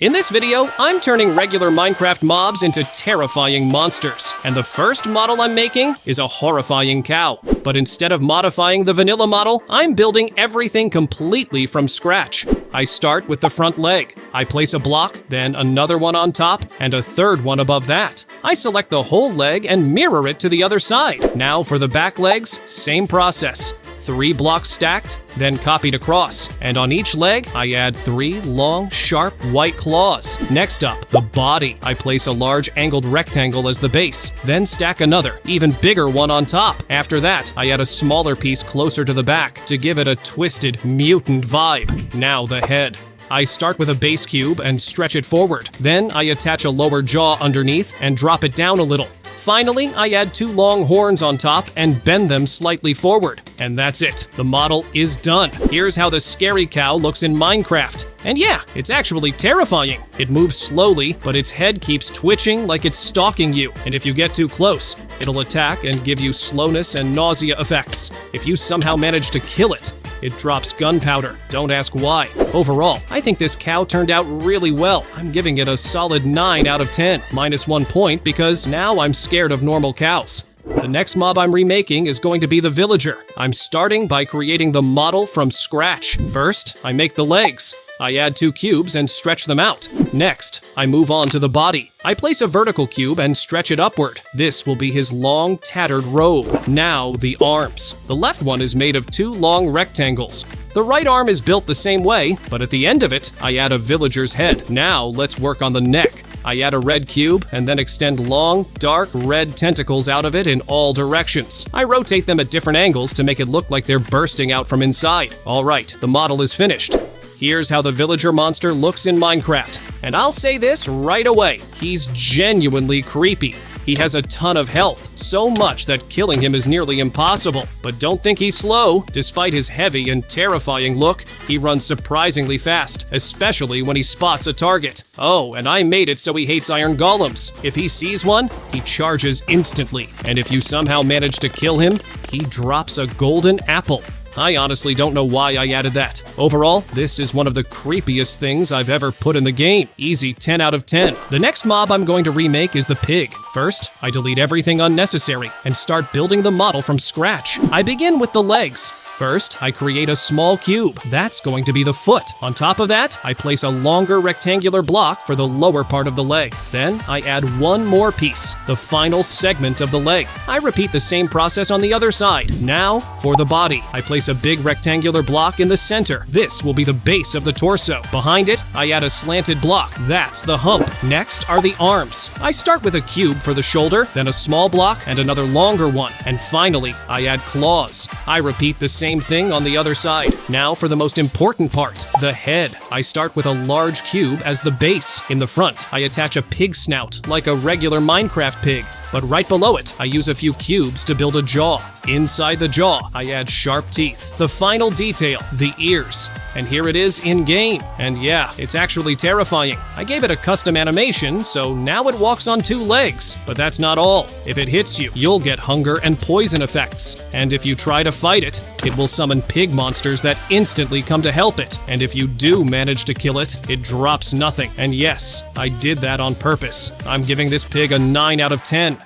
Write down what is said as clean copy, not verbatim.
In this video, I'm turning regular Minecraft mobs into terrifying monsters, and the first model I'm making is a horrifying cow. But instead of modifying the vanilla model, I'm building everything completely from scratch. I start with the front leg. I place a block, then another one on top, and a third one above that. I select the whole leg and mirror it to the other side. Now for the back legs, same process. 3 blocks stacked, then copied across, and on each leg, I add 3 long, sharp, white claws. Next up, the body. I place a large angled rectangle as the base, then stack another, even bigger one on top. After that, I add a smaller piece closer to the back to give it a twisted, mutant vibe. Now the head. I start with a base cube and stretch it forward. Then I attach a lower jaw underneath and drop it down a little. Finally, I add 2 long horns on top and bend them slightly forward. And that's it. The model is done. Here's how the scary cow looks in Minecraft. And yeah, it's actually terrifying. It moves slowly, but its head keeps twitching like it's stalking you. And if you get too close, it'll attack and give you slowness and nausea effects. If you somehow manage to kill it, it drops gunpowder. Don't ask why. Overall, I think this cow turned out really well. I'm giving it a solid 9 out of 10, minus 1 point because now I'm scared of normal cows. The next mob I'm remaking is going to be the villager. I'm starting by creating the model from scratch. First, I make the legs. I add 2 cubes and stretch them out. Next, I move on to the body. I place a vertical cube and stretch it upward. This will be his long, tattered robe. Now, the arms. The left one is made of 2 long rectangles. The right arm is built the same way, but at the end of it, I add a villager's head. Now, let's work on the neck. I add a red cube and then extend long, dark red tentacles out of it in all directions. I rotate them at different angles to make it look like they're bursting out from inside. All right, the model is finished. Here's how the villager monster looks in Minecraft. And I'll say this right away, he's genuinely creepy. He has a ton of health, so much that killing him is nearly impossible. But don't think he's slow. Despite his heavy and terrifying look, he runs surprisingly fast, especially when he spots a target. Oh, and I made it so he hates iron golems. If he sees one, he charges instantly. And if you somehow manage to kill him, he drops a golden apple. I honestly don't know why I added that. Overall, this is one of the creepiest things I've ever put in the game. Easy 10 out of 10. The next mob I'm going to remake is the pig. First, I delete everything unnecessary and start building the model from scratch. I begin with the legs. First, I create a small cube. That's going to be the foot. On top of that, I place a longer rectangular block for the lower part of the leg. Then, I add 1 more piece, the final segment of the leg. I repeat the same process on the other side. Now, for the body. I place a big rectangular block in the center. This will be the base of the torso. Behind it, I add a slanted block. That's the hump. Next are the arms. I start with a cube for the shoulder, then a small block and another longer one. And finally, I add claws. I repeat the same thing on the other side. Now for the most important part, the head. I start with a large cube as the base. In the front, I attach a pig snout, like a regular Minecraft pig. But right below it, I use a few cubes to build a jaw. Inside the jaw, I add sharp teeth. The final detail, the ears. And here it is in-game. And yeah, it's actually terrifying. I gave it a custom animation, so now it walks on 2 legs. But that's not all. If it hits you, you'll get hunger and poison effects. And if you try to fight it, it will summon pig monsters that instantly come to help it. And if you do manage to kill it, it drops nothing. And yes, I did that on purpose. I'm giving this pig a 9 out of 10.